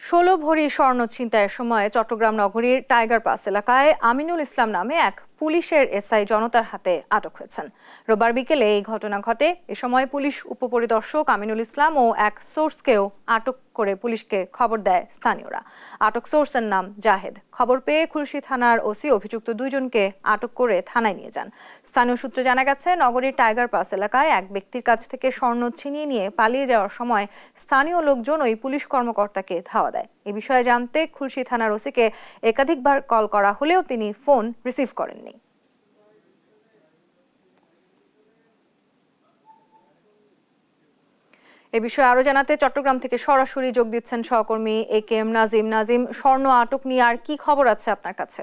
১৬ ভরি স্বর্ণ ছিনতাইয়ের সময় চট্টগ্রাম নগরীর টাইগার পাস এলাকায় আমিনুল ইসলাম নামে এক পুলিশের এসআই জনতার হাতে আটক হয়েছেন। রোববার বিকেলে এই ঘটনা ঘটে। এ সময় পুলিশ উপপরিদর্শক আমিনুল ইসলাম ও এক সোর্সকেও আটক করে পুলিশকে খবর দেয় স্থানীয়রা। আটক সোর্সের নাম জাহেদ। খবর পেয়ে খুলশী থানার ওসি অভিযুক্ত দুইজনকে আটক করে থানায় নিয়ে যান। স্থানীয় সূত্রে জানা গেছে, নগরীর টাইগার পাস এলাকায় এক ব্যক্তির কাছ থেকে স্বর্ণ ছিনিয়ে নিয়ে পালিয়ে যাওয়ার সময় স্থানীয় লোকজন ওই পুলিশ কর্মকর্তাকে ধাওয়া দেয়। এ বিষয়ে জানতে খুলশী থানার ওসিকে একাধিকবার কল করা হলেও তিনি ফোন রিসিভ করেননি। এ বিষয়ে আরো জানাতে চট্টগ্রাম থেকে সরাসরি যোগ দিচ্ছেন সহকর্মী একেএম নাজিম। নাজিম, স্বর্ণ আটক নিয়ে আর কি খবর আছে আপনার কাছে?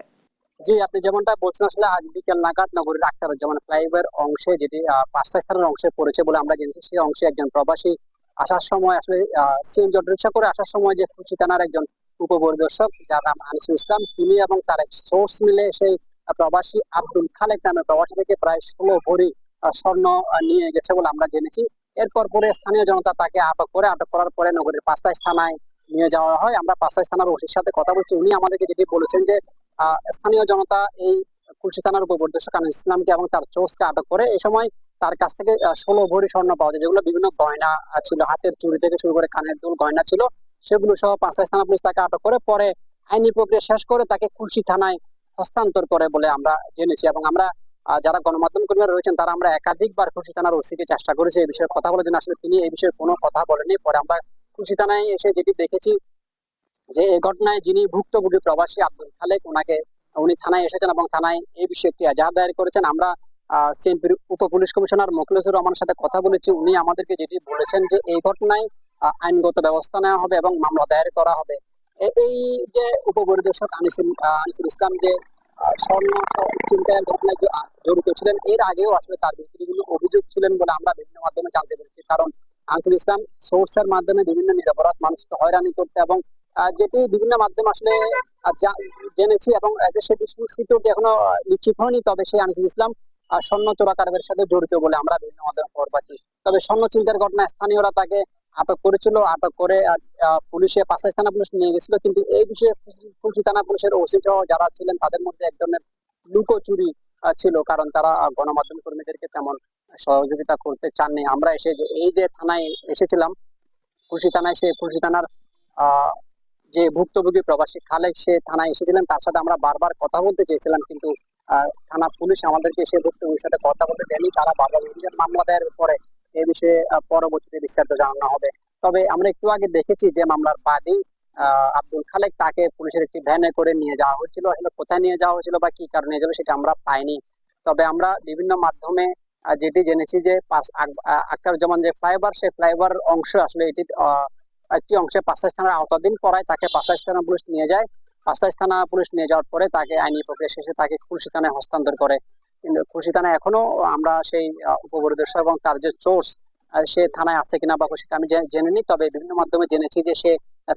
জি, আপনি যেমনটা বলছেন, আসলে আজ বিকেল নাগাদ নগরীর আখতারুজ্জামান ফ্লাইওভার অংশে, যেটি ৫টা স্থানের অংশে পড়েছে বলে আমরা জেনেছি, সেই অংশে একজন প্রবাসী আসার সময় আসলে সিএনজি অটোরিকশা করে আসার সময় যে খুলশী থানার একজন উপপরিদর্শক যার নাম আনিসুল ইসলাম, তিনি এবং তার এক সোর্স মিলে সেই প্রবাসী আব্দুল খালেক নামে প্রবাসী থেকে প্রায় ১৬ ভরি স্বর্ণ নিয়ে গেছে বলে আমরা জেনেছি। এরপর পরে স্থানীয় জনতা তাকে আটক করার পরে নগরীর ৫টা থানায় নিয়ে যাওয়া হয়। আমরা ৫টা থানার ওসির সাথে কথা বলছি। উনি আমাদেরকে যেটি বলেছেন যে স্থানীয় জনতা এই খুলশী থানার উপপরিদর্শক আনিসুল ইসলামকে এবং তার সোর্সকে আটক করে। এই সময় তার কাছ থেকে ১৬ ভরি স্বর্ণ পাওয়া যায়, যেগুলো বিভিন্ন গয়না ছিল, হাতের চুড়ি থেকে শুরু করে কানের দুল গয়না ছিল, সেগুলো সহ ৫টা থানা পুলিশ তাকে আটক করে পরে আইনি প্রক্রিয়া শেষ করে তাকে খুলশী থানায় হস্তান্তর করে বলে আমরা জেনেছি। এবং আমরা যারা গণমাধ্যম কর্মীরা রয়েছেন তারা আমরা একাধিকবার খুলশী থানার ওসিকে চেষ্টা করেছি এই বিষয়ে কথা বলার জন্য। আসলে তিনি এই বিষয়ে কোনো কথা বলেনি। পরে আমরা খুলশী থানায় এসে যেটি দেখেছি যে এই ঘটনায় যিনি ভুক্তভোগী প্রবাসী আব্দুল খালেক, উনি থানায় এসেছেন এবং থানায় এই বিষয়ে একটি এজাহার দায়ের করেছেন। আমরা সিএমপির উপ পুলিশ কমিশনার মোখলেসুর রহমানের সাথে কথা বলেছি। উনি আমাদেরকে যেটি বলেছেন যে এই ঘটনায় আইনগত ব্যবস্থা নেওয়া হবে এবং মামলা দায়ের করা হবে। এই যে উপপরিদর্শক আনিসুল ইসলাম যে স্বর্ণ ছিনতাইয়ের ঘটনায় জড়িত ছিলেন, এর আগেও আসলে তার বিরুদ্ধে বিভিন্ন অভিযোগ ছিলেন বলে আমরা বিভিন্ন মাধ্যমে জানতে পেরেছি। কারণ আনিসুল ইসলাম সোর্সের মাধ্যমে বিভিন্ন নিরপরাধ মানুষকে হয়রানি করতে এবং যেটি বিভিন্ন মাধ্যমে আসলে জেনেছি এবং সেটি সূত্রটি এখনো নিশ্চিত হয়নি। তবে সেই আনিসুল ইসলাম স্বর্ণ চোরাকারদের সাথে জড়িত বলে আমরা বিভিন্ন মাধ্যমে খবর পাচ্ছি। তবে স্বর্ণ ছিনতাইয়ের ঘটনায় স্থানীয়রা তাকে আটক করেছিল। আটক করে পুলিশে ৫টা থানা পুলিশ নিয়ে গেছিল। কিন্তু এই বিষয়ে খুলশী থানা পুলিশের ওসি সহ যারা ছিলেন তাদের মধ্যে এক ধরনের লুকোচুরি ছিল, কারণ তারা গণমাধ্যম কর্মীদেরকে তেমন সহযোগিতা করতে চাননি। আমরা এসে এই যে থানায় এসেছিলাম খুলশী থানায়, সে খুলশী থানার যে ভুক্তভোগী প্রবাসী খালেক, সে থানায় এসেছিলেন, তার সাথে আমরা বারবার কথা বলতে চেয়েছিলাম, কিন্তু থানা পুলিশ আমাদেরকে সে ভুক্তভোগীর সাথে কথা বলতে দেয়নি। তারা বারবার মামলা দায়ের পরে এই বিষয়ে পরবর্তীতে বিস্তারিত জানানো হবে। তবে আমরা একটু আগে দেখেছি যে মামলার বাদী আব্দুল খালেক, তাকে পুলিশের একটি ভ্যানে করে নিয়ে যাওয়া হয়েছিল। আসলে কোথায় নিয়ে যাওয়া হয়েছিল বা কি কারণে নিয়ে যাবে সেটা আমরা পাইনি। তবে আমরা বিভিন্ন মাধ্যমে যেটি জেনেছি যে আখতারুজ্জামান যে ফ্লাইওভার, সেই ফ্লাইওভার অংশ আসলে এটি একটি অংশে ৫টা থানার আওতাধীন পড়ায় তাকে ৫টা থানা পুলিশ নিয়ে যায়। ৫টা থানা পুলিশ নিয়ে যাওয়ার পরে তাকে আইনি প্রক্রিয়া শেষে তাকে খুলশী থানায় হস্তান্তর করে। কিন্তু খুলশী থানায় এখনো আমরা সেই উপপরিদর্শক এবং তার যে সোর্স সে থানায় আছে কিনা বা সেটা আমি জেনে নিই। তবে বিভিন্ন মাধ্যমে জেনেছি যে সে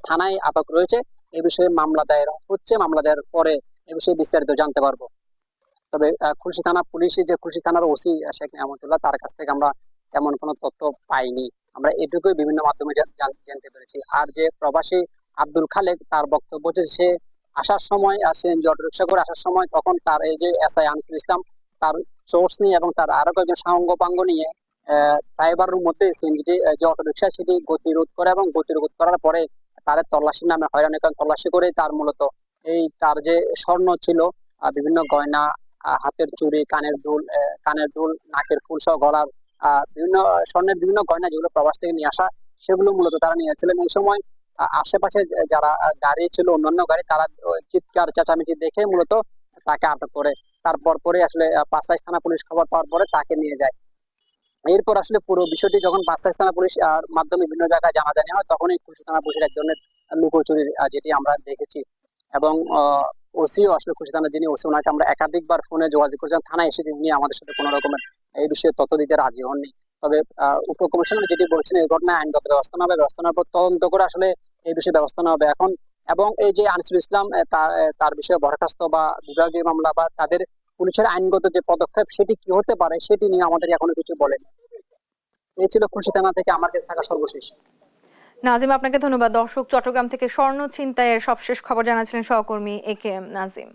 থানায় আটক রয়েছে। এই বিষয়ে মামলা দায়ের হচ্ছে। মামলা দায়ের পরে এ বিষয়ে বিস্তারিত জানতে পারবো। তবে খুলশী থানা পুলিশের যে খুলশী থানার ওসি শেখ নিয়ামতুল্লাহ, তার কাছ থেকে আমরা তেমন কোনো তথ্য পাইনি। আমরা এটুকুই বিভিন্ন মাধ্যমে জানতে পেরেছি। আর যে প্রবাসী আব্দুল খালেক, তার বক্তব্য হচ্ছে সে আসার সময় সিএনজি অটোরিকশা করে আসার সময় তখন তার এই যে এসআই আনিসুল ইসলাম তার সোর্স নিয়ে এবং তার আরো কয়েকজন সাঙ্গপাঙ্গ নিয়ে ফ্লাইওভারের মধ্যে সিএনজি যে অটোরিকশা সেটি গতিরোধ করে এবং গতিরোধ করার পরে তার তল্লাশির নামে হয়রানি করেন। তল্লাশি করে তার মূলত তার যে স্বর্ণ ছিল, বিভিন্ন গয়না, হাতের চুড়ি, কানের দুল, নাকের ফুল সহ গলার বিভিন্ন স্বর্ণের বিভিন্ন গয়না যেগুলো প্রবাস থেকে নিয়ে আসা, সেগুলো মূলত তারা নিয়েছিলেন। এই সময় আশেপাশে যারা গাড়ি ছিল, অন্যান্য গাড়ি, তারা চিৎকার চেঁচামেচি দেখে মূলত তাকে আটক করে। তারপর পরে আসলে ৫টা থানা পুলিশ খবর পাওয়ার পরে তাকে নিয়ে যায়। এরপর আসলে পুরো বিষয়টি যখন ৫টা থানা পুলিশ মাধ্যমে বিভিন্ন জায়গায় জানাজানি হয়, তখনই খুলশী থানা পুলিশের এক ধরনের লুকোচুরি যেটি আমরা দেখেছি। এবং ওসিও আসলে খুলশী থানার যিনি ওসি, ওনাকে আমরা একাধিকবার ফোনে যোগাযোগ করেছিলাম। থানায় এসে তিনি আমাদের সাথে কোনো রকমের এই বিষয়ে তথ্য দিতে রাজি হননি। তবে উপকমিশনার যেটি বলছেন, এই ঘটনায় আইনগত ব্যবস্থা নেওয়া হবে, ব্যবস্থা নেওয়ার পর তদন্ত করে আসলে এই বিষয়ে ব্যবস্থা নেওয়া হবে এখন। এবং এই যে আনিসুল ইসলাম তার বিষয়ে বরখাস্ত বা বিভাগীয় মামলা বা তাদের পুলিশের আইনগত যে পদক্ষেপ সেটি কি হতে পারে সেটি নিয়ে আমাদের এখনো কিছু বলেনি। এই ছিল খুলশী থানা থেকে আমার কাছে থাকা সর্বশেষ। নাজিম, আপনাকে ধন্যবাদ। দর্শক, চট্টগ্রাম থেকে স্বর্ণ ছিনতাইয়ের সবশেষ খবর জানাচ্ছিলেন সহকর্মী AK নাজিম।